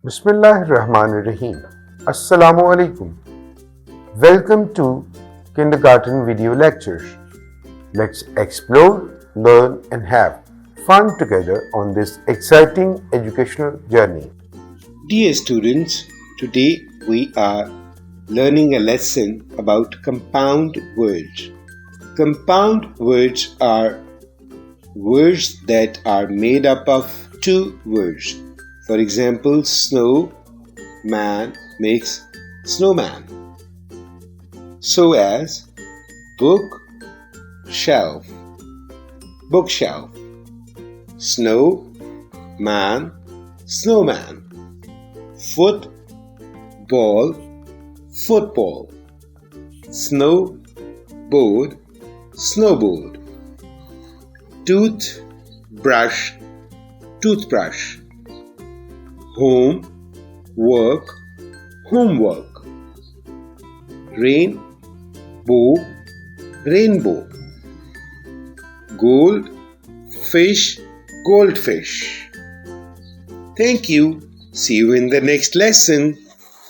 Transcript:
Bismillahirrahmanirrahim. Assalamu alaikum. Welcome to Kindergarten Video Lectures. Let's explore, learn, and have fun together on this exciting educational journey. Dear students, today we are learning a lesson about compound words. Compound words are words that are made up of two words. For example, snow man makes snowman. So as book shelf, bookshelf. Snow man, snowman. Football, football. Snowboard, snowboard. Toothbrush, toothbrush. Homework, homework. Rainbow, rainbow. Goldfish, goldfish. Thank you. See you in the next lesson.